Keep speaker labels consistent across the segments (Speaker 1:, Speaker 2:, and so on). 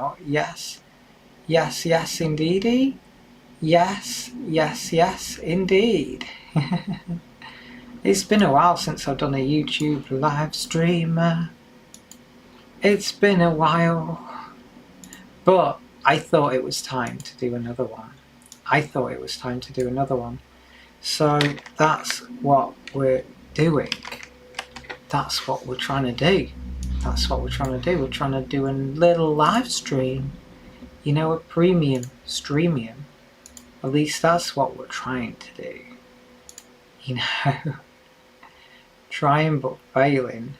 Speaker 1: about. Yes, yes, yes, indeedy. Yes, yes, yes, indeed. It's been a while since I've done a YouTube live stream. It's been a while. But I thought it was time to do another one. So that's what we're doing. That's what we're trying to do. We're trying to do a little live stream. You know, a premium streamium. At least that's what we're trying to do. You know, trying but failing.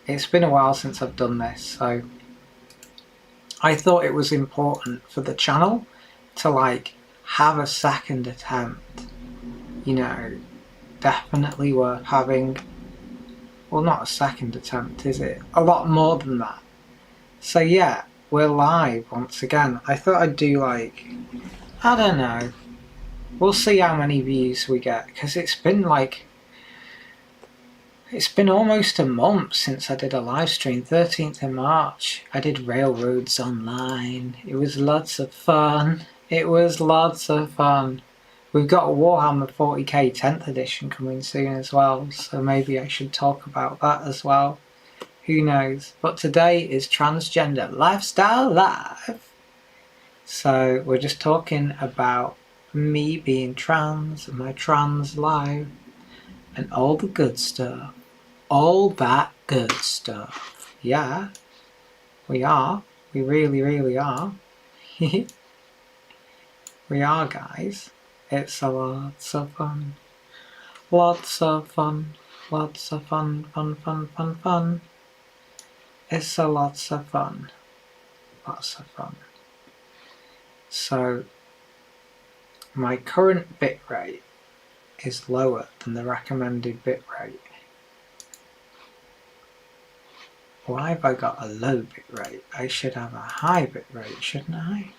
Speaker 1: It's been a while since I've done this, so I thought it was important for the channel to like have a second attempt. You know, definitely worth having. Well, not a second attempt, is it? A lot more than that. So yeah, we're live once again. I thought I'd do like, I don't know. We'll see how many views we get, because it's been almost a month since I did a live stream. 13th of March. I did Railroads Online. It was lots of fun. We've got Warhammer 40k 10th edition coming soon as well, so maybe I should talk about that as well. Who knows? But today is Transgender Lifestyle Live. So we're just talking about me being trans and my trans life and all the good stuff. All that good stuff. Yeah, we are. We really, really are. We are, guys. It's a lots of fun. Lots of fun. Lots of fun, fun, fun, fun, fun. It's a lots of fun. Lots of fun. So, my current bitrate is lower than the recommended bitrate. Why have I got a low bitrate? I should have a high bitrate, shouldn't I?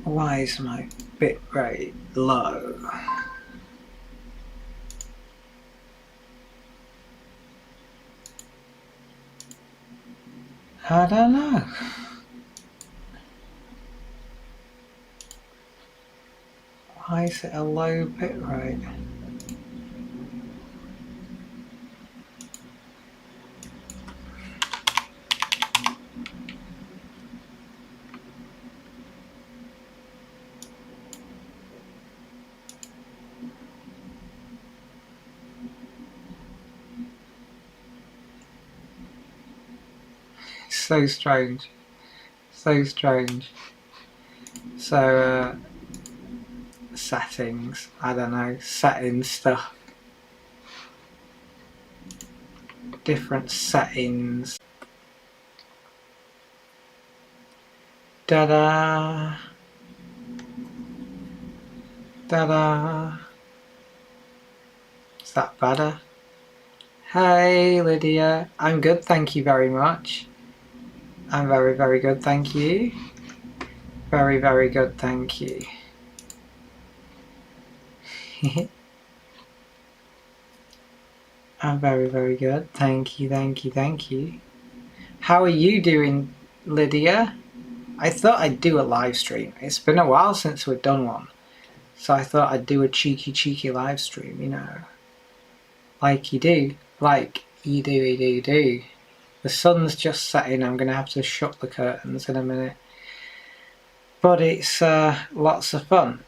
Speaker 1: Why is my bitrate low? I don't know. Why is it a low bitrate? So strange. So strange. So, settings. I don't know. Settings stuff. Different settings. Da-da. Da-da. Is that better? Hey Lydia. I'm good, thank you very much. I'm very, very good, thank you. Very, very good, thank you. I'm very, very good, thank you, thank you, thank you. How are you doing, Lydia? I thought I'd do a live stream. It's been a while since we've done one. So I thought I'd do a cheeky live stream, you know. Like you do. Like you do. The sun's just setting. I'm going to have to shut the curtains in a minute. But it's lots of fun.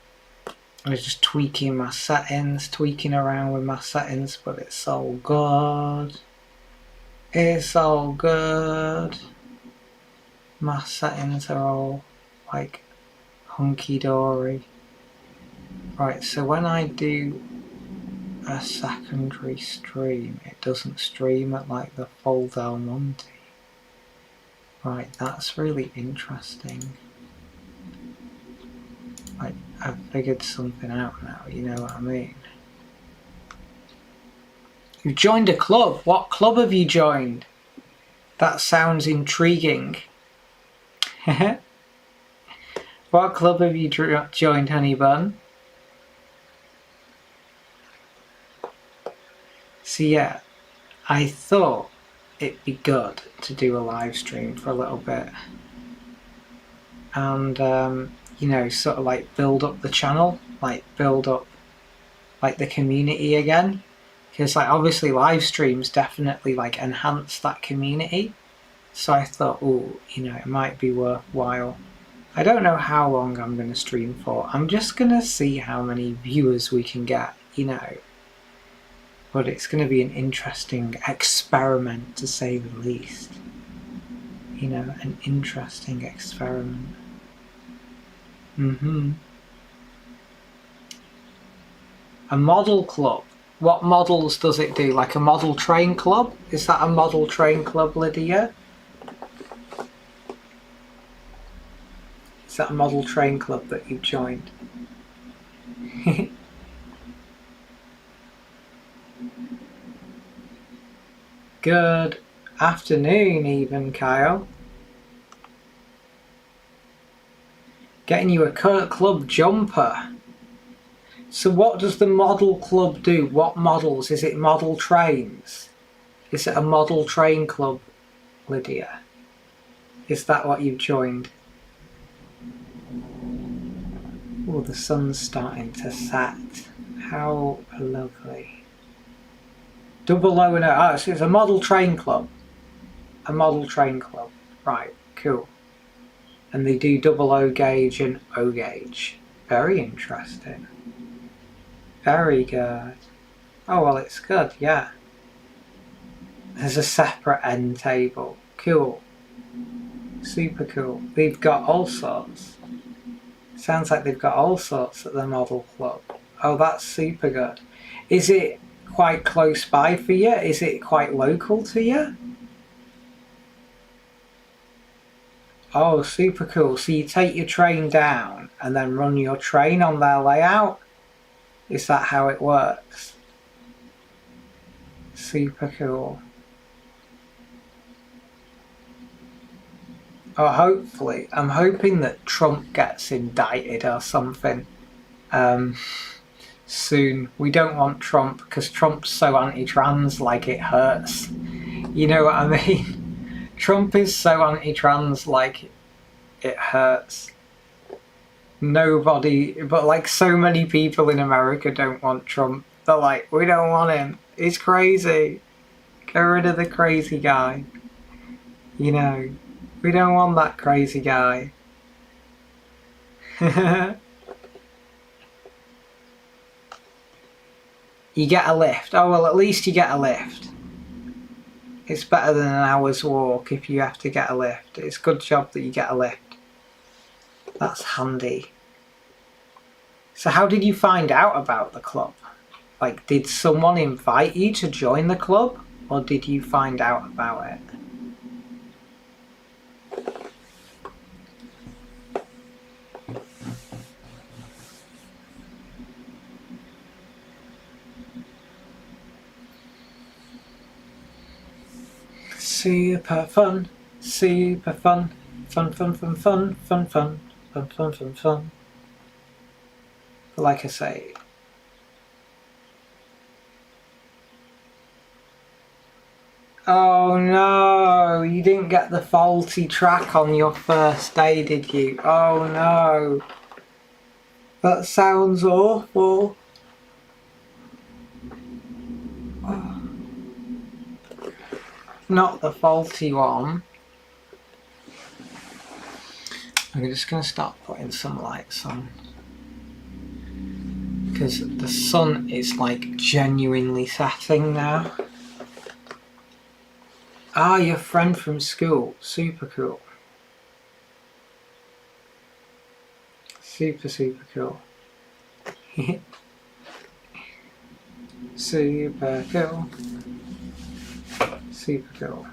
Speaker 1: I was just tweaking my settings, tweaking around with my settings, but it's all good. It's all good. My settings are all like hunky-dory. Right, so when I do a secondary stream, it doesn't stream at like the full Del Monte. Right, that's really interesting. Like, I've figured something out now, you know what I mean? You've joined a club. What club have you joined? That sounds intriguing. What club have you joined, Honey Bun? So yeah, I thought it'd be good to do a live stream for a little bit. And, you know, sort of like build up the channel, like build up like the community again. Because like obviously live streams definitely like enhance that community. So I thought, oh, you know, it might be worthwhile. I don't know how long I'm going to stream for. I'm just going to see how many viewers we can get, you know. But it's going to be an interesting experiment, to say the least. You know, an interesting experiment. A model club. What models does it do? Like a model train club? Is that a model train club, Lydia? Is that a model train club that you've joined? Good afternoon even, Kyle. Getting you a club jumper. So what does the model club do? What models? Is it model trains? Is it a model train club, Lydia? Is that what you've joined? Oh, the sun's starting to set. How lovely. Double O and O. Oh, so it's a model train club. A model train club. Right, cool. And they do double O gauge and O gauge. Very interesting. Very good. Oh, well, it's good, yeah. There's a separate end table. Cool. Super cool. They've got all sorts. Sounds like they've got all sorts at the model club. Oh, that's super good. Is it quite close by for you? Is it quite local to you? Oh, super cool. So you take your train down and then run your train on their layout? Is that how it works? Super cool. Oh, hopefully. I'm hoping that Trump gets indicted or something soon. We don't want Trump because Trump's so anti-trans, like it hurts. You know what I mean? Trump is so anti-trans, like it hurts. Nobody, but like so many people in America don't want Trump. They're like, we don't want him. He's crazy. Get rid of the crazy guy. You know, we don't want that crazy guy. You get a lift. Oh, well, at least you get a lift. It's better than an hour's walk if you have to get a lift. It's a good job that you get a lift. That's handy. So how did you find out about the club? Like, did someone invite you to join the club? Or did you find out about it? Super fun, super fun, fun, fun, fun, fun, fun, fun, fun, fun, fun, fun. But like I say, oh no, you didn't get the faulty track on your first day, did you? Oh no, that sounds awful. Not the faulty one. I'm just going to start putting some lights on because the sun is like genuinely setting now. Ah, your friend from school. Super cool. Super, super cool. Super cool. Super cool.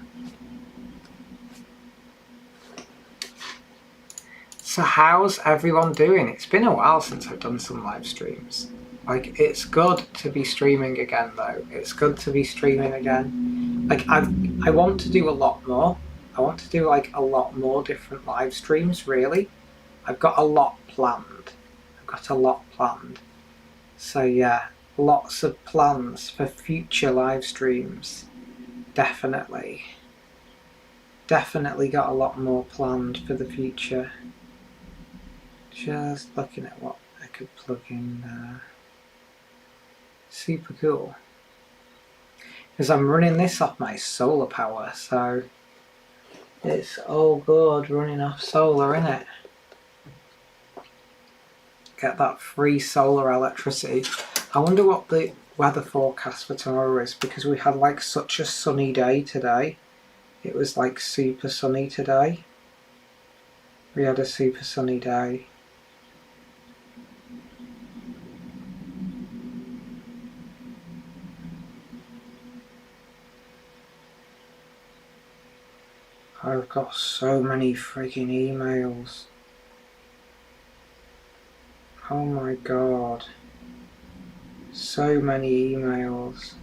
Speaker 1: So how's everyone doing? It's been a while since I've done some live streams. Like, it's good to be streaming again though. It's good to be streaming again. Like, I want to do a lot more. I want to do like a lot more different live streams, really. I've got a lot planned. So yeah, lots of plans for future live streams. Definitely got a lot more planned for the future. Just looking at what I could plug in there. Super cool. Because I'm running this off my solar power, so it's all good running off solar, innit? Get that free solar electricity. I wonder what the weather forecast for tomorrow is, because we had like such a sunny day today. It was like super sunny today. We had a super sunny day. I've got so many freaking emails. Oh my god. So many emails.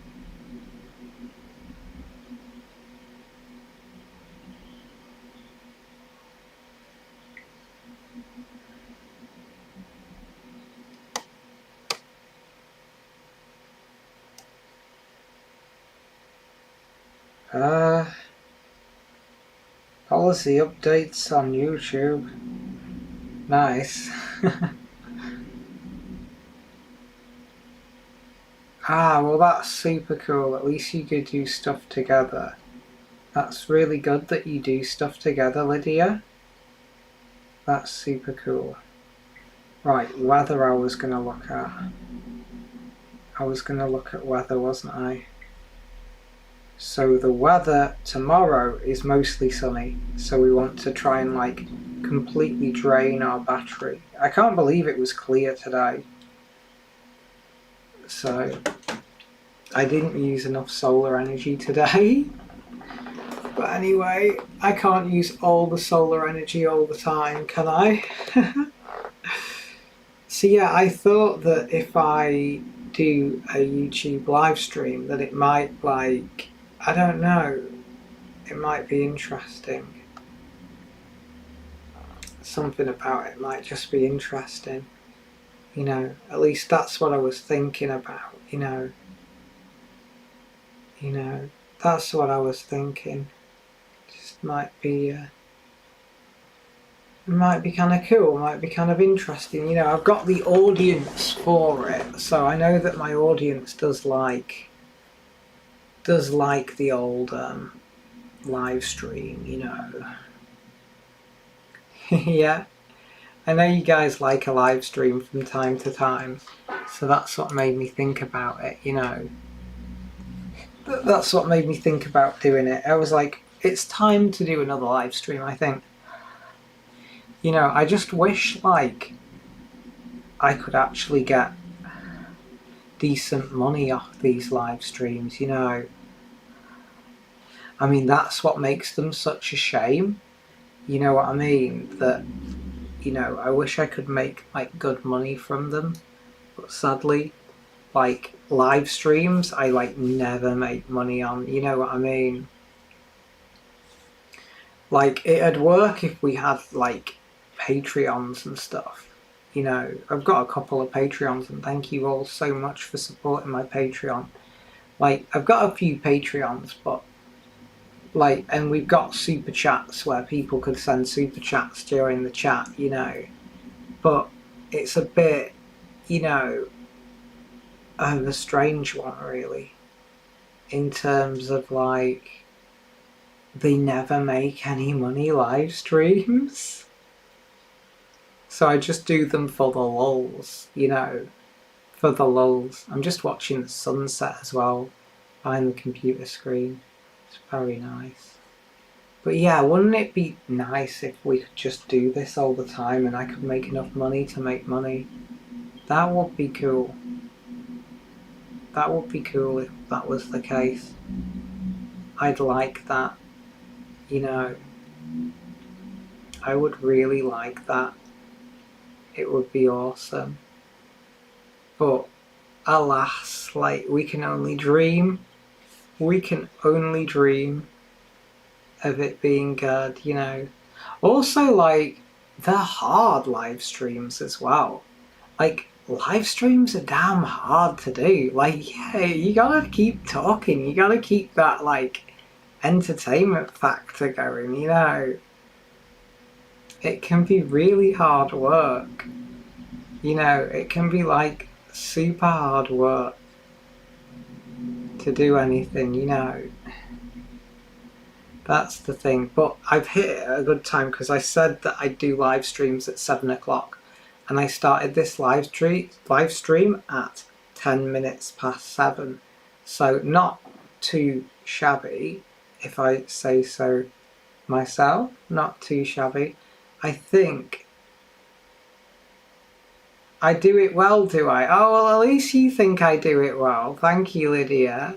Speaker 1: Policy updates on YouTube. Nice. Well that's super cool. At least you could do stuff together. That's really good that you do stuff together, Lydia. That's super cool. Right, weather I was going to look at. I was going to look at weather, wasn't I? So the weather tomorrow is mostly sunny. So we want to try and like completely drain our battery. I can't believe it was clear today. So I didn't use enough solar energy today. But anyway, I can't use all the solar energy all the time, can I? So yeah, I thought that if I do a YouTube live stream that it might like, I don't know, it might be interesting. Something about it might just be interesting. You know, at least that's what I was thinking about, you know. That's what I was thinking. Just might be kind of cool, might be kind of interesting. You know, I've got the audience for it, so I know that my audience does like the old live stream, you know. Yeah, I know you guys like a live stream from time to time, so that's what made me think about it, you know. That's what made me think about doing it. I was like, it's time to do another live stream, I think. You know, I just wish, like, I could actually get decent money off these live streams, you know. I mean, that's what makes them such a shame. You know what I mean? That, you know, I wish I could make, like, good money from them. But sadly, like, live streams, I, like, never make money on. You know what I mean? Like, it'd work if we had, like, Patreons and stuff. You know, I've got a couple of Patreons, and thank you all so much for supporting my Patreon. Like, I've got a few Patreons, but, like, and we've got super chats where people could send super chats during the chat, you know. But it's a bit, you know, of a strange one, really, in terms of, like, they never make any money live streams. So I just do them for the lulz, you know, for the lulz. I'm just watching the sunset as well behind the computer screen. It's very nice. But yeah, wouldn't it be nice if we could just do this all the time and I could make enough money to make money? That would be cool. That would be cool if that was the case. I'd like that, you know. I would really like that. It would be awesome. But alas, like, we can only dream. We can only dream of it being good, you know. Also, like, they're hard live streams as well. Like, live streams are damn hard to do. Like, yeah, you gotta keep talking, you gotta keep that, like, entertainment factor going, you know. It can be really hard work. You know, it can be, like, super hard work to do anything, you know. That's the thing. But I've hit it at a good time because I said that I'd do live streams at 7 o'clock. And I started this live stream at 10 minutes past 7. So not too shabby, if I say so myself. Not too shabby. I think I do it well, do I? Oh, well, at least you think I do it well. Thank you, Lydia.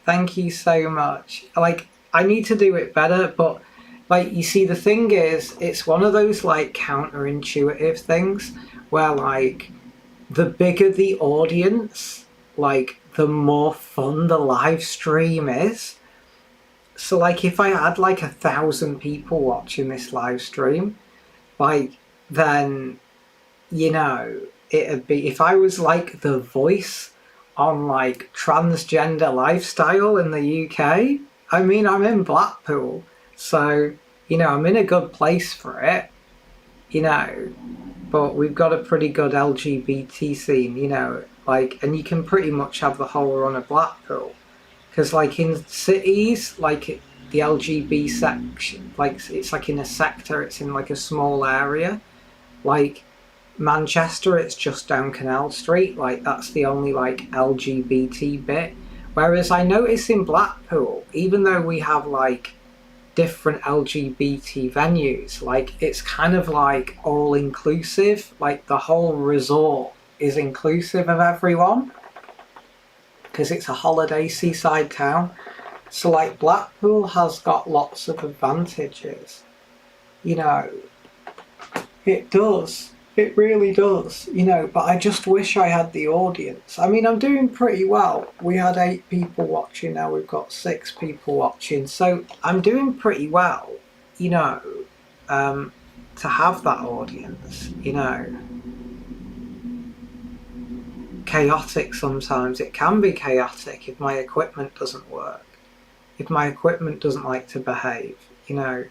Speaker 1: Thank you so much. Like, I need to do it better, but, like, you see, the thing is, it's one of those, like, counterintuitive things where, like, the bigger the audience, like, the more fun the live stream is. So, like, if I had, like, 1,000 people watching this live stream, like, then, you know, it'd be, if I was, like, the voice on, like, transgender lifestyle in the UK, I mean, I'm in Blackpool, so, you know, I'm in a good place for it, you know, but we've got a pretty good LGBT scene, you know, like, and you can pretty much have the whole run of Blackpool, because, like, in cities, like, the LGBT section, like, it's like in a sector, it's in, like, a small area, like, Manchester, it's just down Canal Street, like, that's the only, like, LGBT bit. Whereas I notice in Blackpool, even though we have, like, different LGBT venues, like, it's kind of, like, all-inclusive, like, the whole resort is inclusive of everyone, because it's a holiday seaside town. So, like, Blackpool has got lots of advantages, you know, it does. It really does, you know, but I just wish I had the audience. I mean, I'm doing pretty well. We had 8 people watching, now we've got 6 people watching. So I'm doing pretty well, you know, to have that audience, you know. Chaotic sometimes. It can be chaotic if my equipment doesn't work. If my equipment doesn't like to behave, you know.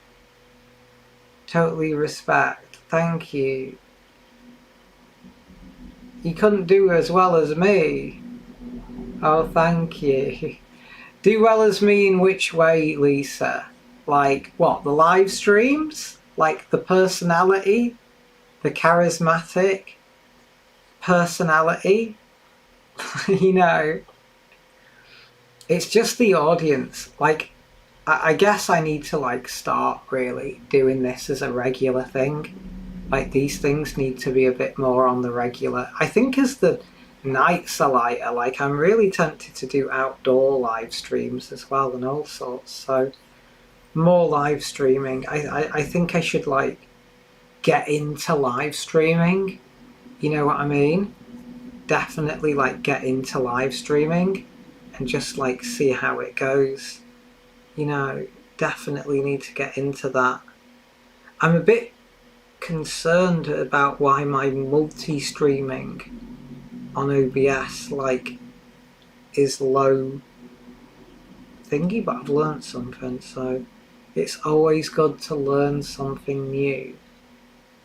Speaker 1: Totally respect. Thank you. You couldn't do as well as me. Oh, thank you. Do well as me in which way, Lisa? Like, what, the live streams? Like, the personality? The charismatic personality? You know? It's just the audience. Like, I guess I need to, like, start really doing this as a regular thing. Like, these things need to be a bit more on the regular. I think as the nights are lighter, like, I'm really tempted to do outdoor live streams as well and all sorts. So, more live streaming. I think I should, like, get into live streaming. You know what I mean? Definitely, like, get into live streaming and just, like, see how it goes. You know, definitely need to get into that. I'm a bit concerned about why my multi-streaming on OBS, like, is low thingy, but I've learned something, so it's always good to learn something new.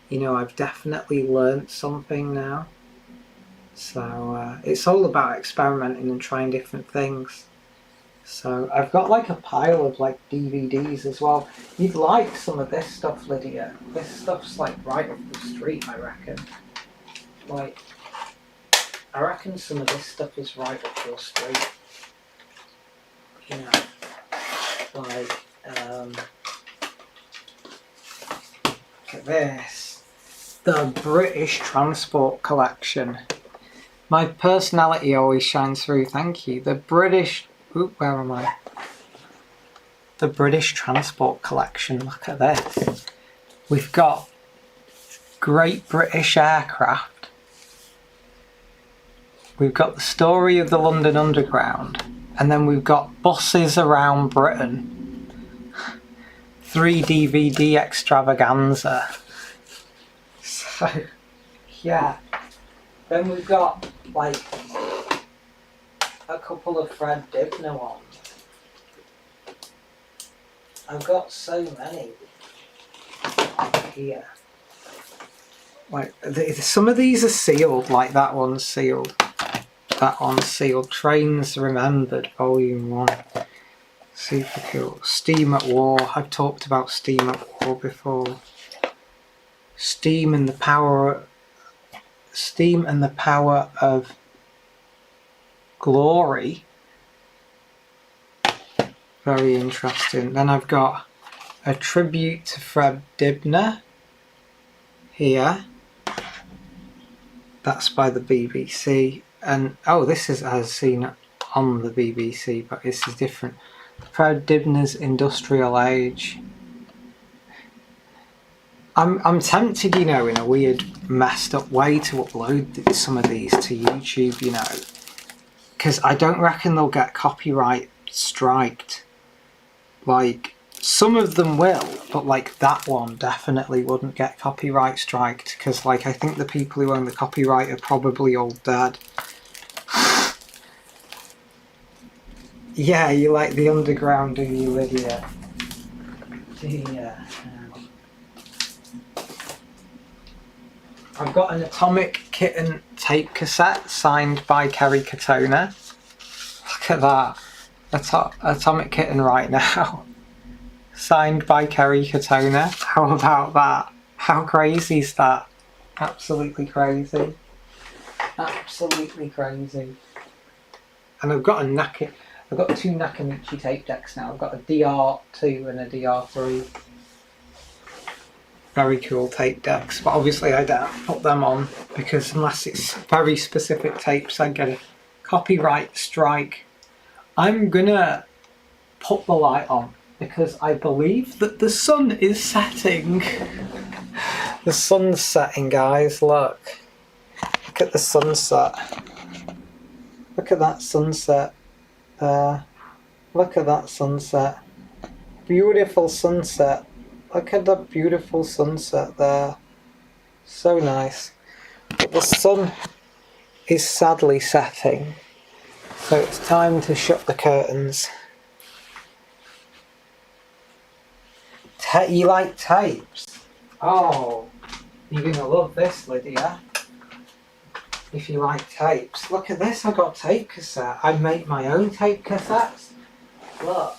Speaker 1: You know, I've definitely learned something now, so it's all about experimenting and trying different things. So I've got, like, a pile of, like, DVDs as well. You'd like some of this stuff, Lydia. This stuff's, like, right up the street, I reckon. Like, I reckon some of this stuff is right up your street. You know, like, look at this. The British Transport Collection. My personality always shines through, thank you. The British... Oop, where am I? The British Transport Collection, look at this. We've got Great British Aircraft. We've got the story of the London Underground. And then we've got buses around Britain. 3 DVD extravaganza. So, yeah. Then we've got, like, a couple of Fred Dibner ones. I've got so many here. Like, some of these are sealed, like that one's sealed. That one's sealed. Trains Remembered, Volume 1. Super cool. Steam at War. I've talked about Steam at War before. Steam and the Power of Glory. Very interesting. Then I've got a tribute to Fred Dibner here. That's by the BBC. And oh, this is I've seen it on the BBC, but this is different. Fred Dibner's Industrial Age. I'm tempted, you know, in a weird, messed up way to upload some of these to YouTube, you know, because I don't reckon they'll get copyright striked. Like, some of them will, but like that one definitely wouldn't get copyright striked, because like I think the people who own the copyright are probably all dead. Yeah, you like the underground, do you, Lydia? Yeah. I've got an Atomic Kitten tape cassette signed by Kerry Katona. Look at that. Atomic Kitten right now. Signed by Kerry Katona. How about that? How crazy is that? Absolutely crazy. Absolutely crazy. And I've got two Nakamichi tape decks now. I've got a DR2 and a DR3. Very cool tape decks, but obviously I don't put them on because unless it's very specific tapes, I get a copyright strike. I'm gonna put the light on because I believe that the sun is setting. The sun's setting, guys. Look at the sunset. Look at that sunset there. Look at that sunset. Beautiful sunset. Look at the beautiful sunset there. So nice. But the sun is sadly setting. So it's time to shut the curtains. You like tapes? Oh, you're going to love this, Lydia. If you like tapes. Look at this, I got tape cassette. I make my own tape cassettes. Look.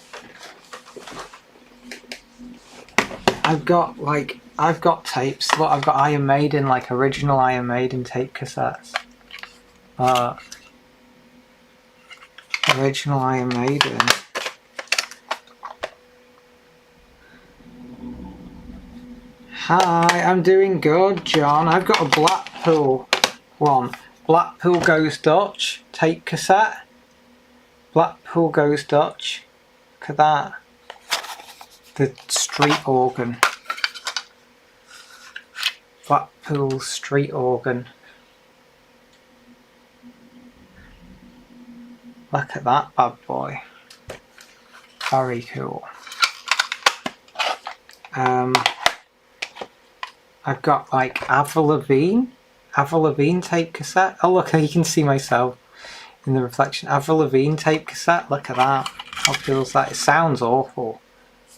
Speaker 1: I've got tapes. Look, I've got Iron Maiden, like original Iron Maiden tape cassettes. Original Iron Maiden. Hi, I'm doing good, John. I've got a Blackpool one. Blackpool Goes Dutch tape cassette. Blackpool Goes Dutch. Look at that. The street organ. Blackpool street organ. Look at that bad boy. Very cool. I've got like Avril Lavigne tape cassette. Oh look, you can see myself in the reflection. Avril Lavigne tape cassette. Look at that. How cool is that? It sounds awful,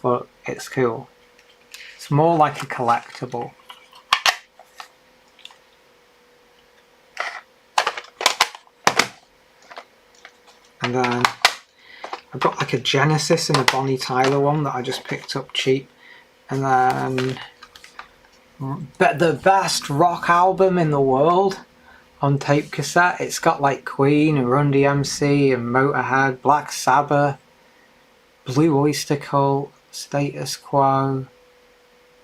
Speaker 1: but it's cool. It's more like a collectible. And then I've got like a Genesis and a Bonnie Tyler one that I just picked up cheap. And then the best rock album in the world on tape cassette. It's got like Queen and Run DMC and Motorhead, Black Sabbath, Blue Oyster Cult, Status Quo,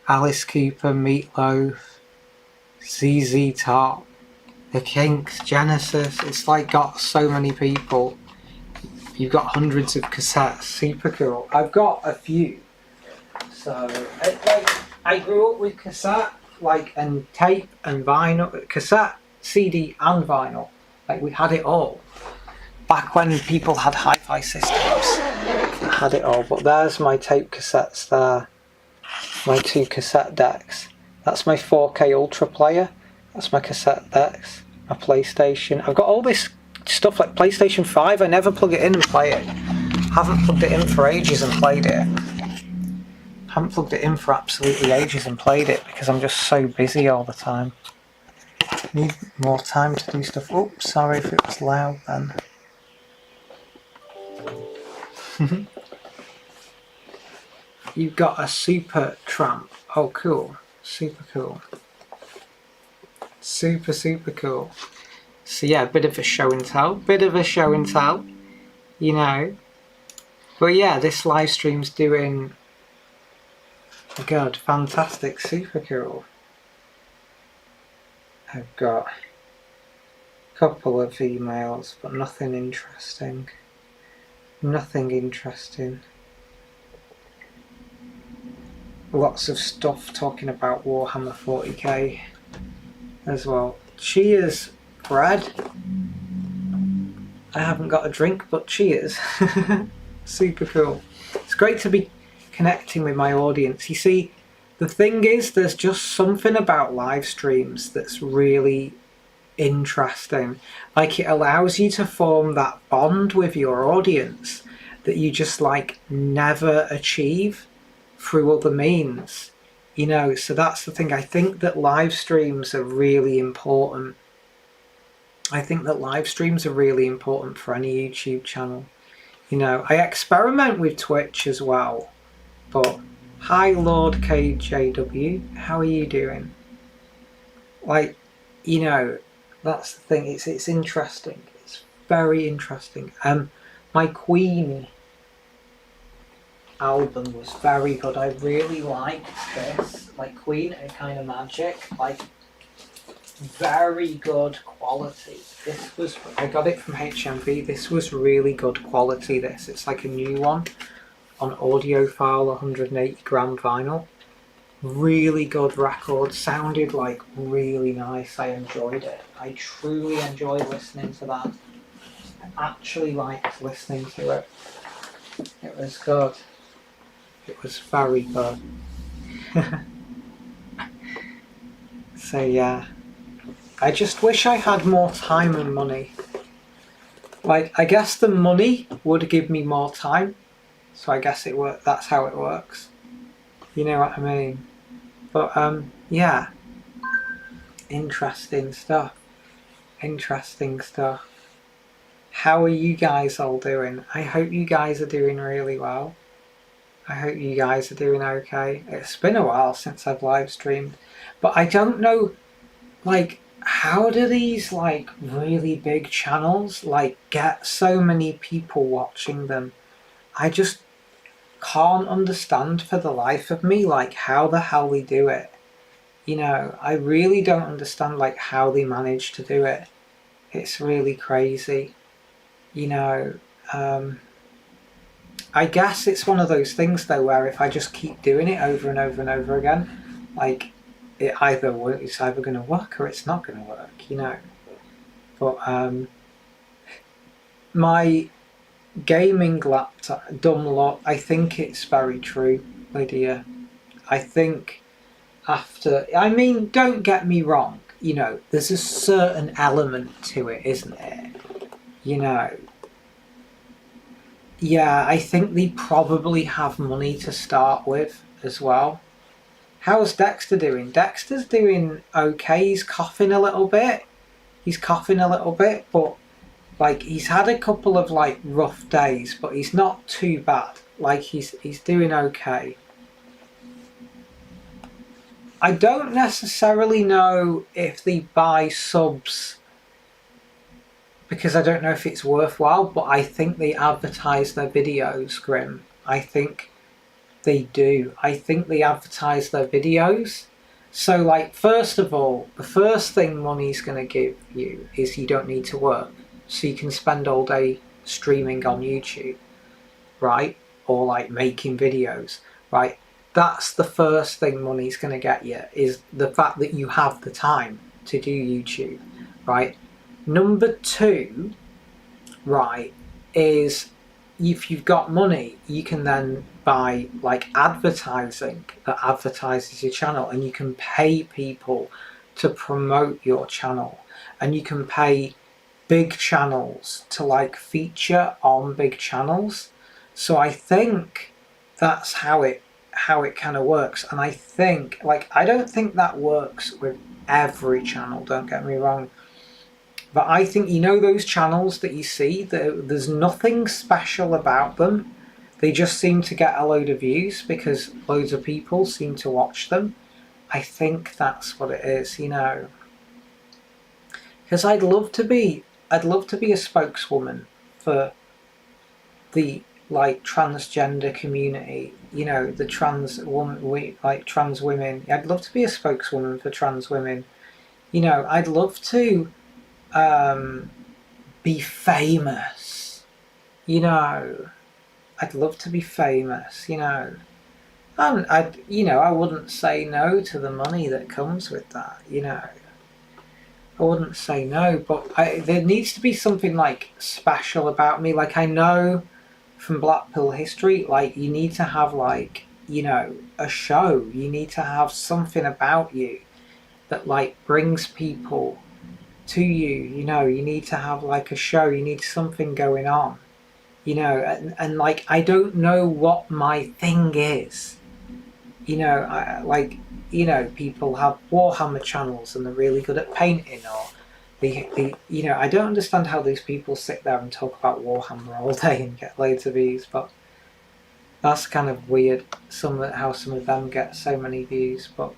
Speaker 1: Alice Cooper, Meatloaf, ZZ Top, The Kinks, Genesis. It's like got so many people. You've got hundreds of cassettes. Super cool. I've got a few. So I grew up with cassette, and tape and vinyl, cassette, CD and vinyl. Like we had it all. Back when people had hi-fi systems. I had it all. But there's my tape cassettes there. my 2 cassette decks. That's my 4K Ultra player. That's my cassette decks. My PlayStation. I've got all this stuff like PlayStation 5. I never plug it in and play it. Haven't plugged it in for ages and played it. Haven't plugged it in for absolutely ages and played it because I'm just so busy all the time. Need more time to do stuff. Oops, sorry if it was loud then. You've got a super tramp. Oh, cool. Super cool. Super, super cool. So yeah, a bit of a show and tell. Bit of a show and tell, you know. But yeah, this live stream's doing good. Fantastic. Super cool. I've got a couple of emails, but nothing interesting. Nothing interesting. Lots of stuff talking about Warhammer 40k as well. Cheers, Brad. I haven't got a drink, but cheers. Super cool. It's great to be connecting with my audience. You see, the thing is, there's just something about live streams that's really interesting. Like, it allows you to form that bond with your audience that you just like never achieve through other means, you know. So that's the thing. I think that live streams are really important. I think that live streams are really important for any YouTube channel. You know, I experiment with Twitch as well, but hi Lord KJW, how are you doing? Like, you know, that's the thing. It's interesting. It's very interesting. My Queen album was very good. I really liked this, like Queen, a kind of magic, like very good quality. This was, I got it from HMV. This was really good quality. This, it's like a new one on audiophile, 180 gram vinyl. Really good record. Sounded like really nice. I enjoyed it. I truly enjoyed listening to that. I actually liked listening to it. It was good. It was very good. So yeah, I just wish I had more time and money. Like, I guess the money would give me more time, so I guess that's how it works. You know what I mean? But yeah, interesting stuff. Interesting stuff. How are you guys all doing? I hope you guys are doing really well. I hope you guys are doing okay. It's been a while since I've live streamed, but I don't know, like, how do these like really big channels like get so many people watching them? I just can't understand for the life of me, like, how the hell they do it. You know, I really don't understand like how they manage to do it. It's really crazy. You know, I guess it's one of those things though where if I just keep doing it over and over and over again, like, it's either going to work or it's not going to work, you know. But my gaming laptop, dumb lot, I think it's very true, Lydia. I think I mean, don't get me wrong, you know, there's a certain element to it, isn't it? You know, yeah, I think they probably have money to start with as well. How's Dexter doing? Dexter's doing okay. He's coughing a little bit. But like, he's had a couple of like rough days, but he's not too bad. Like, he's doing okay. I don't necessarily know if they buy subs because I don't know if it's worthwhile, but I think they advertise their videos, Grim. I think they do. I think they advertise their videos. So, like, first of all, the first thing money's going to give you is you don't need to work. So you can spend all day streaming on YouTube, right? Or, like, making videos, right? That's the first thing money's going to get you, is the fact that you have the time to do YouTube, right? Number two, right, is if you've got money, you can then by like advertising that advertises your channel, and you can pay people to promote your channel, and you can pay big channels to like feature on big channels. So I think that's how it kind of works. And I think, like, I don't think that works with every channel, don't get me wrong, but I think, you know, those channels that you see, there's nothing special about them. They just seem to get a load of views because loads of people seem to watch them. I think that's what it is, you know. Because I'd love to be a spokeswoman for the like transgender community, you know, the trans woman, like trans women. I'd love to be a spokeswoman for trans women. You know, I'd love to be famous. You know, I'd love to be famous. You know, and I wouldn't say no to the money that comes with that. You know, I wouldn't say no, but there needs to be something like special about me. Like, I know from Blackpool history, like, you need to have, like, you know, a show. You need to have something about you that like brings people to you. You know, you need to have like a show. You need something going on. You know, and like, I don't know what my thing is. You know, you know, people have Warhammer channels and they're really good at painting, or you know, I don't understand how these people sit there and talk about Warhammer all day and get loads of views, but that's kind of weird, how some of them get so many views. But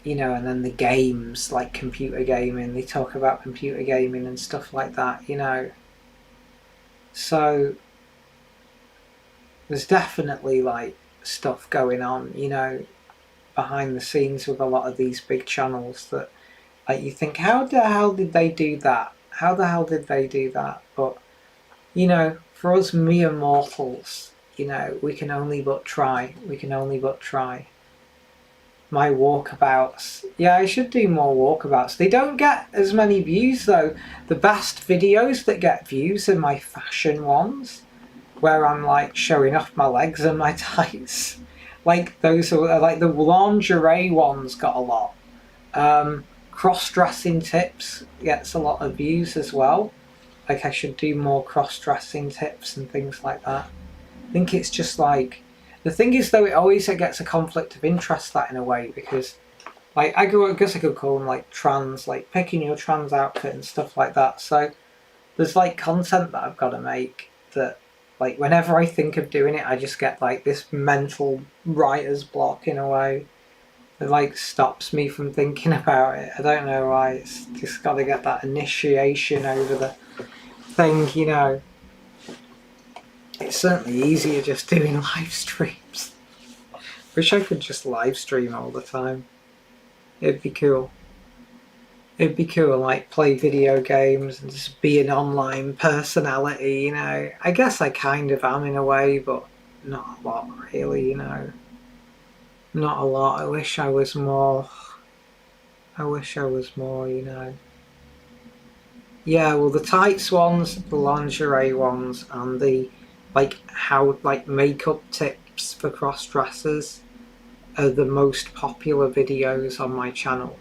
Speaker 1: you know, and then the games, like computer gaming, they talk about computer gaming and stuff like that, you know. So there's definitely like stuff going on, you know, behind the scenes with a lot of these big channels that, like, you think, how the hell did they do that? How the hell did they do that? But, you know, for us mere mortals, you know, we can only but try. We can only but try. My walkabouts. Yeah, I should do more walkabouts. They don't get as many views though. The best videos that get views are my fashion ones, where I'm like showing off my legs and my tights. Like, those are like the lingerie ones got a lot. Cross-dressing tips gets a lot of views as well. Like, I should do more cross-dressing tips and things like that. I think it's just like, the thing is though, it always gets a conflict of interest, that, in a way, because like, I guess I could call them like trans, like picking your trans outfit and stuff like that. So there's like content that I've got to make that, like, whenever I think of doing it, I just get like this mental writer's block, in a way. It like stops me from thinking about it. I don't know why. It's just got to get that initiation over the thing, you know. It's certainly easier just doing live streams. Wish I could just live stream all the time. It'd be cool. It'd be cool, like, play video games and just be an online personality, you know. I guess I kind of am in a way, but not a lot, really, you know. Not a lot. I wish I was more. I wish I was more, you know. Yeah, well, the tights ones, the lingerie ones, and the makeup tips for cross-dressers are the most popular videos on my channel.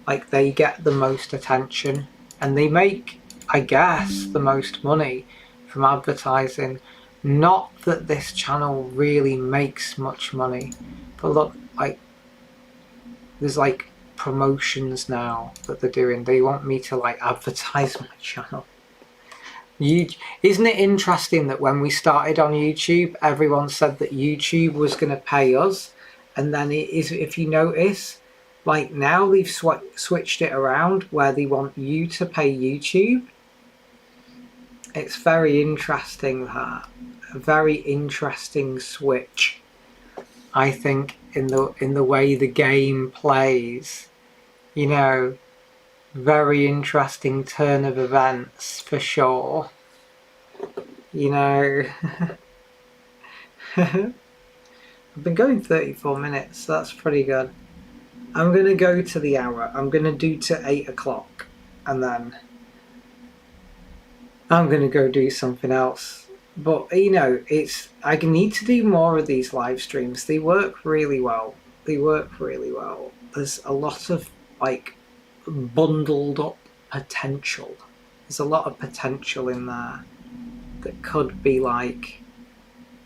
Speaker 1: Like, they get the most attention, and they make, I guess, the most money from advertising. Not that this channel really makes much money, but look, like, there's like promotions now that they're doing. They want me to like advertise my channel. Isn't it interesting that when we started on YouTube, everyone said that YouTube was going to pay us, and then it is, if you notice, like, now they've switched it around where they want you to pay YouTube. It's very interesting, that. A very interesting switch, I think, in the way the game plays. You know, very interesting turn of events for sure. You know, I've been going 34 minutes, so that's pretty good. I'm going to go to the hour. I'm going to do to 8 o'clock, and then I'm going to go do something else. But you know, I need to do more of these live streams. They work really well. They work really well. There's a lot of like bundled up potential. There's a lot of potential in there that could be like,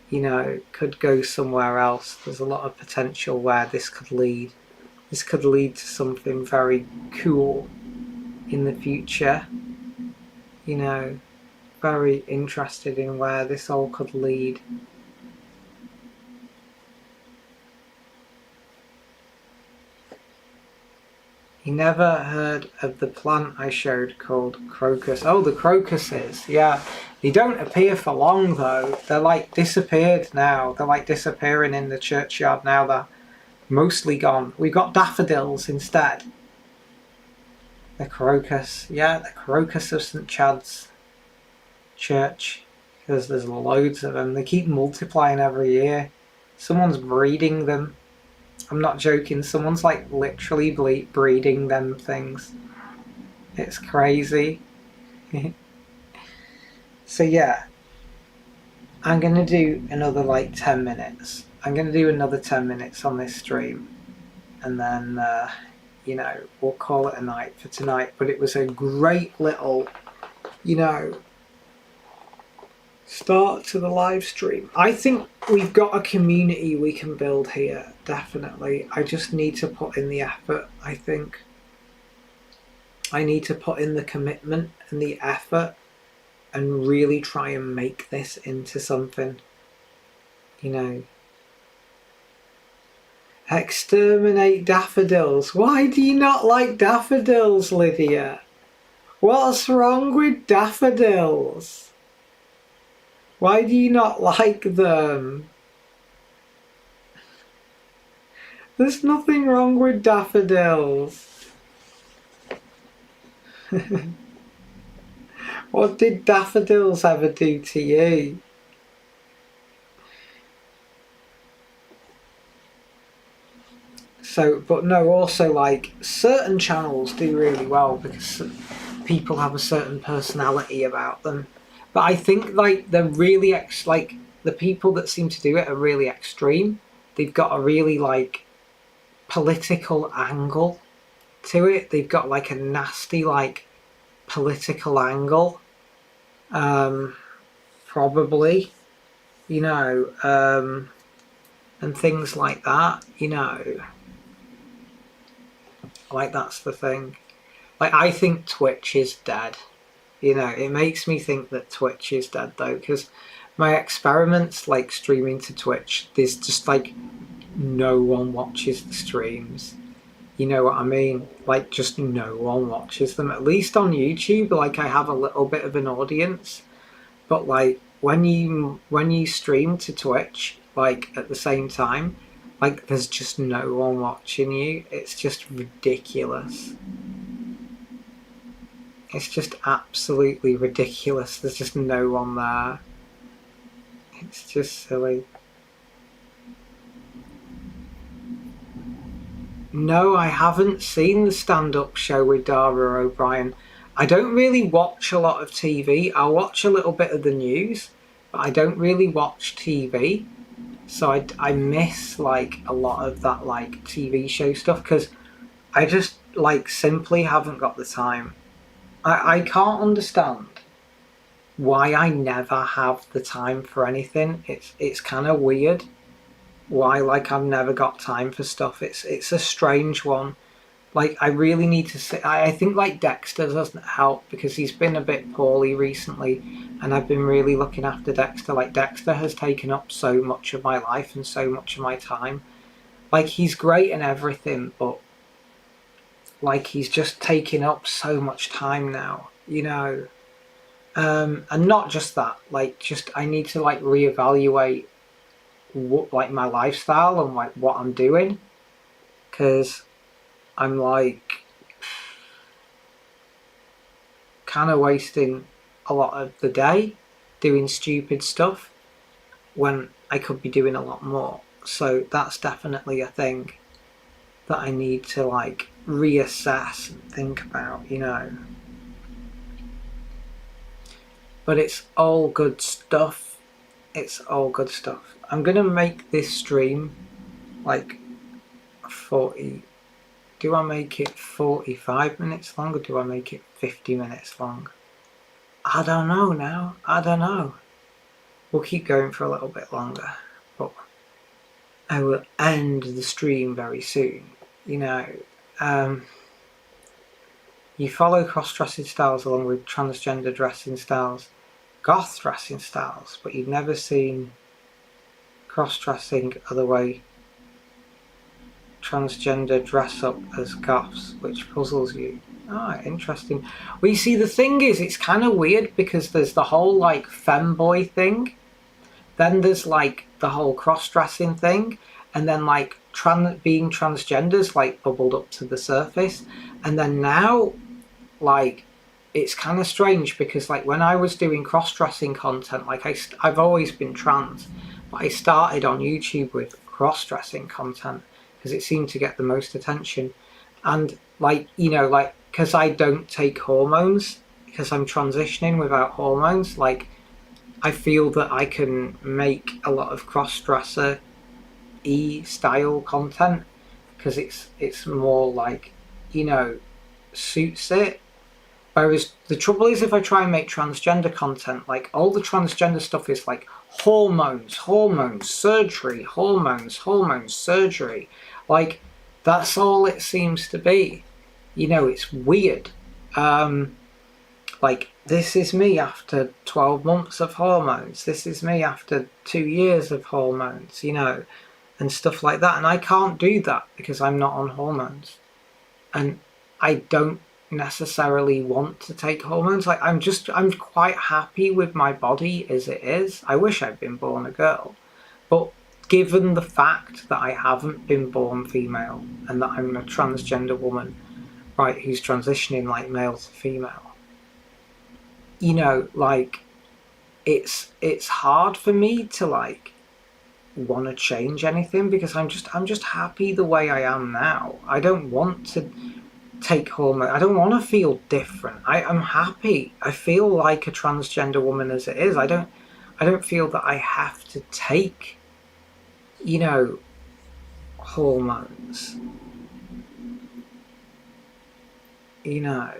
Speaker 1: you know, could go somewhere else. There's a lot of potential where this could lead. This could lead to something very cool in the future. You know, very interested in where this all could lead. You never heard of the plant I showed called crocus? Oh, the crocuses, yeah. They don't appear for long though. They're like disappeared now. They're like disappearing in the churchyard now. They're mostly gone. We've got daffodils instead. The crocus, yeah, the crocus of St. Chad's Church. Because there's loads of them. They keep multiplying every year. Someone's breeding them. I'm not joking, someone's like literally breeding them things. It's crazy. So yeah, I'm gonna do another like 10 minutes. I'm gonna do another 10 minutes on this stream, and then you know, we'll call it a night for tonight. But it was a great little, you know, start to the live stream. I think we've got a community we can build here, definitely. I just need to put in the effort, I think. I need to put in the commitment and the effort and really try and make this into something, you know. Exterminate daffodils. Why do you not like daffodils, Lydia? What's wrong with daffodils? Why do you not like them? There's nothing wrong with daffodils. What did daffodils ever do to you? So, but no, also like certain channels do really well because people have a certain personality about them. But I think like they're really like the people that seem to do it are really extreme. They've got a really like political angle to it. They've got like a nasty like political angle. Probably, you know, and things like that, you know. Like that's the thing. Like I think Twitch is dead. You know, it makes me think that Twitch is dead though, because my experiments like streaming to Twitch, there's just like no one watches the streams. You know what I mean? Like just no one watches them. At least on YouTube, like I have a little bit of an audience. But like when you stream to Twitch, like at the same time, like there's just no one watching you. It's just ridiculous. It's just absolutely ridiculous. There's just no one there. It's just silly. No, I haven't seen the stand-up show with Dara O'Brien. I don't really watch a lot of TV. I'll watch a little bit of the news, but I don't really watch TV. So I miss like a lot of that like TV show stuff because I just like simply haven't got the time. I can't understand why I never have the time for anything. It's kind of weird why like I've never got time for stuff. It's a strange one. Like I really need to say I think like Dexter doesn't help because he's been a bit poorly recently and I've been really looking after Dexter. Like Dexter has taken up so much of my life and so much of my time. Like he's great and everything, but like he's just taking up so much time now, you know. And not just that, like just I need to like reevaluate what like my lifestyle and like what I'm doing because I'm like kind of wasting a lot of the day doing stupid stuff when I could be doing a lot more. So that's definitely a thing that I need to like reassess and think about, you know. But it's all good stuff. It's all good stuff. I'm gonna make this stream like 40. Do I make it 45 minutes long, or do I make it 50 minutes long? I don't know now. I don't know. We'll keep going for a little bit longer, but I will end the stream very soon. You know, you follow cross-dressing styles along with transgender dressing styles, goth dressing styles, but you've never seen cross-dressing other way transgender dress up as goths, which puzzles you. Ah, interesting. Well, you see, the thing is, it's kind of weird because there's the whole like femboy thing, then there's like the whole cross-dressing thing, and then like being transgenders like bubbled up to the surface, and then now like it's kind of strange because like when I was doing cross-dressing content, like I've always been trans, but I started on YouTube with cross-dressing content because it seemed to get the most attention. And like, you know, like because I don't take hormones, because I'm transitioning without hormones, like I feel that I can make a lot of cross-dresser style content because it's more like, you know, suits it. Whereas the trouble is, if I try and make transgender content, like all the transgender stuff is like hormones, surgery, hormones, surgery. Like that's all it seems to be. You know, it's weird. Like this is me after 12 months of hormones. This is me after 2 years of hormones, you know, and stuff like that. And I can't do that because I'm not on hormones. And I don't necessarily want to take hormones. Like I'm quite happy with my body as it is. I wish I'd been born a girl, but given the fact that I haven't been born female and that I'm a transgender woman, right, who's transitioning like male to female, you know, like it's hard for me to like want to change anything because I'm just happy the way I am now. I don't want to take hormones. I don't want to feel different. I'm happy. I feel like a transgender woman as it is. I don't feel that I have to take, you know, hormones. You know,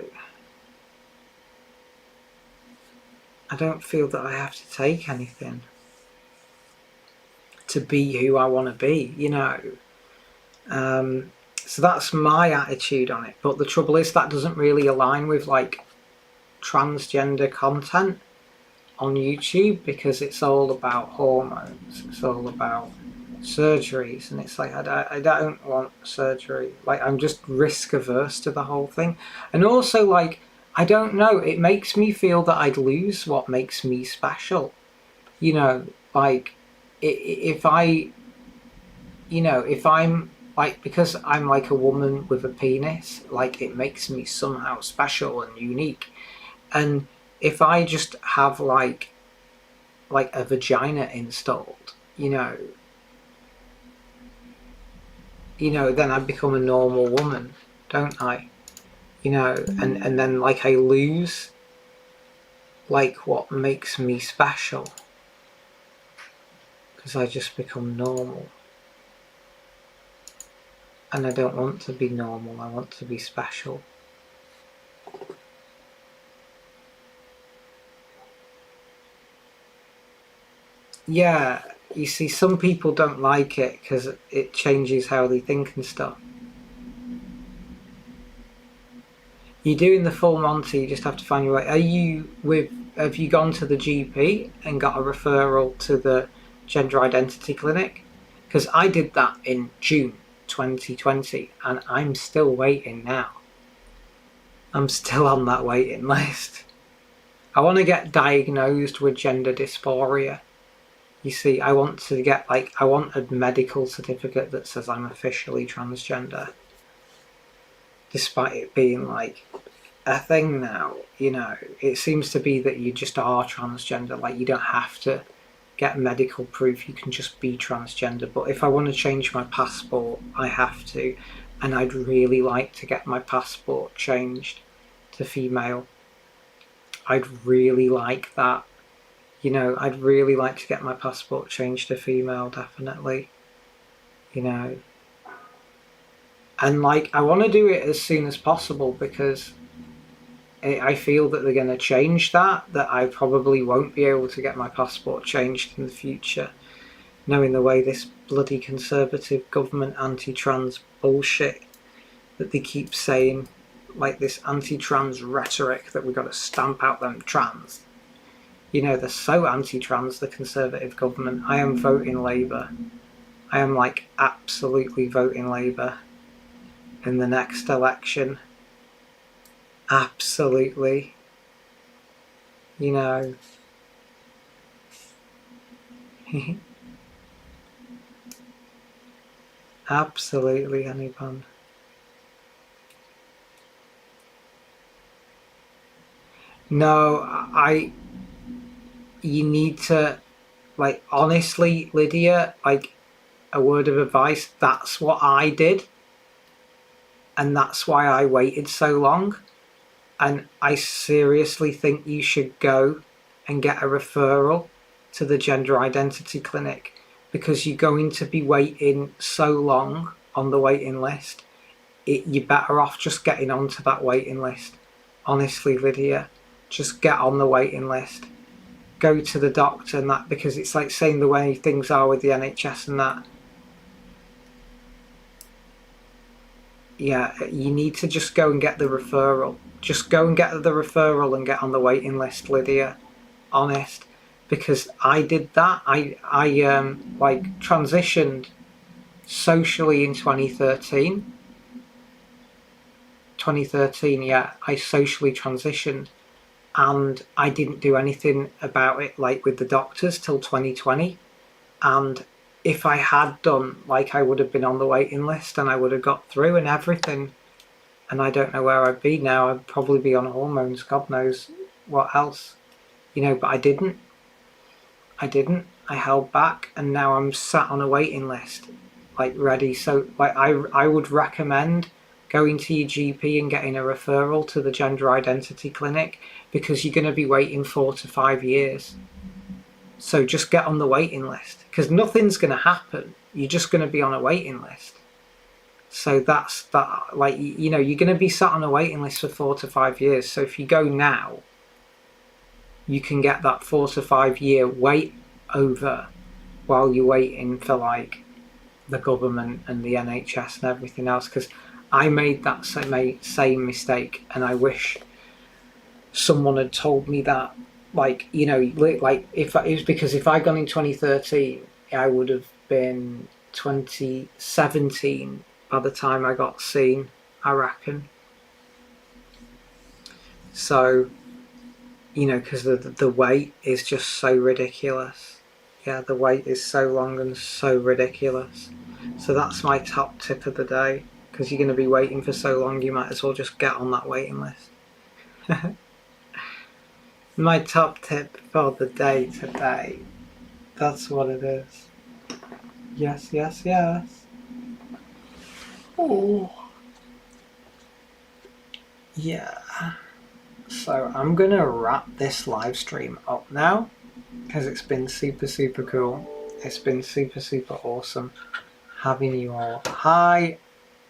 Speaker 1: I don't feel that I have to take anything to be who I want to be, you know. So that's my attitude on it. But the trouble is that doesn't really align with like transgender content on YouTube because it's all about hormones. It's all about surgeries, and it's like I don't want surgery. Like I'm just risk averse to the whole thing, and also like I don't know. It makes me feel that I'd lose what makes me special. You know, like if I, you know, if I'm like, because I'm like a woman with a penis, like it makes me somehow special and unique. And if I just have like a vagina installed, you know, then I become a normal woman, don't I? You know, and then like I lose like what makes me special because I just become normal. And I don't want to be normal, I want to be special. Yeah, you see, some people don't like it because it changes how they think and stuff. You're doing the full Monty, you just have to find your way. Have you gone to the GP and got a referral to the gender identity clinic? Because I did that in June 2020 and I'm still waiting now. I'm still on that waiting list. I want to get diagnosed with gender dysphoria. You see, I want a medical certificate that says I'm officially transgender. Despite it being like a thing now, you know, it seems to be that you just are transgender. Like you don't have to get medical proof, you can just be transgender. But if I want to change my passport, I have to, and I'd really like to get my passport changed to female. I'd really like that. You know, I'd really like to get my passport changed to female, definitely. You know, and like I want to do it as soon as possible because I feel that they're going to change that I probably won't be able to get my passport changed in the future, knowing the way this bloody Conservative government anti-trans bullshit that they keep saying, like this anti-trans rhetoric that we've got to stamp out them trans. You know, they're so anti-trans, the Conservative government. I am voting Labour. I am like absolutely voting Labour in the next election. Absolutely. You know. Absolutely, honey bun. No, you need to, like, honestly, Lydia, like, a word of advice, that's what I did. And that's why I waited so long. And I seriously think you should go and get a referral to the gender identity clinic, because you're going to be waiting so long on the waiting list. You're better off just getting onto that waiting list. Honestly, Lydia, just get on the waiting list. Go to the doctor and that, because it's like saying the way things are with the NHS and that. Yeah, you need to just go and get the referral. Just go and get the referral and get on the waiting list, Lydia. Honest. Because I did that. I like transitioned socially in 2013. 2013, yeah, I socially transitioned, and I didn't do anything about it like with the doctors till 2020. And if I had done, like, I would have been on the waiting list and I would have got through and everything. And I don't know where I'd be now. I'd probably be on hormones, God knows what else. You know, but I didn't. I held back, and now I'm sat on a waiting list, like, ready. So, like, I would recommend going to your GP and getting a referral to the gender identity clinic, because you're going to be waiting 4 to 5 years. So just get on the waiting list, because nothing's going to happen. You're just going to be on a waiting list. So that's that. Like, you know, you're going to be sat on a waiting list for 4 to 5 years. So if you go now, you can get that 4 to 5 year wait over while you're waiting for, like, the government and the NHS and everything else. Because I made that same mistake, and I wish someone had told me that. Like, you know, like, if it was, because if I'd gone in 2013, I would have been 2017 by the time I got seen, I reckon. So, you know, because the wait is just so ridiculous. Yeah, the wait is so long and so ridiculous. So that's my top tip of the day, because you're going to be waiting for so long, you might as well just get on that waiting list. My top tip for the day today. That's what it is. Yes, yes, yes. Oh. Yeah. So I'm gonna wrap this live stream up now, because it's been super, super cool. It's been super, super awesome having you all. Hi,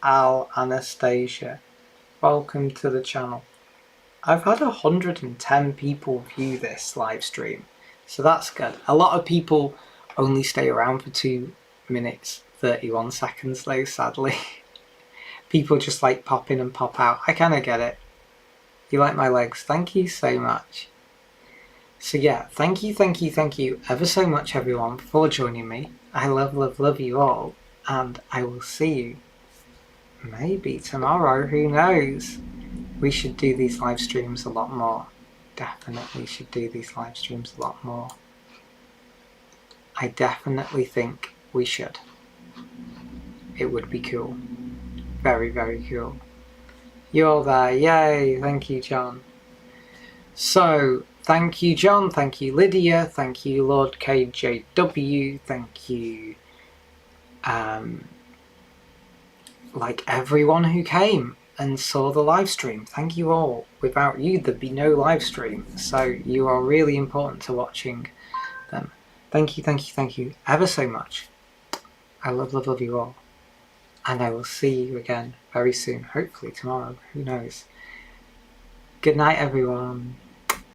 Speaker 1: Anastasia. Welcome to the channel. I've had 110 people view this live stream, so that's good. A lot of people only stay around for 2 minutes 31 seconds though, sadly. People just like pop in and pop out. I kind of get it. You like my legs? Thank you so much. So yeah, thank you ever so much, everyone, for joining me. I love you all, and I will see you maybe tomorrow, who knows? We should do these live streams a lot more. Definitely should do these live streams a lot more. I definitely think we should. It would be cool. Very, very cool. You're there. Yay. Thank you, John. So, thank you, John. Thank you, Lydia. Thank you, Lord KJW. Thank you, like, everyone who came and saw the live stream. Thank you all. Without you, there'd be no live stream. So you are really important to watching them. Thank you ever so much. I love you all. And I will see you again very soon, hopefully tomorrow, who knows. Good night, everyone.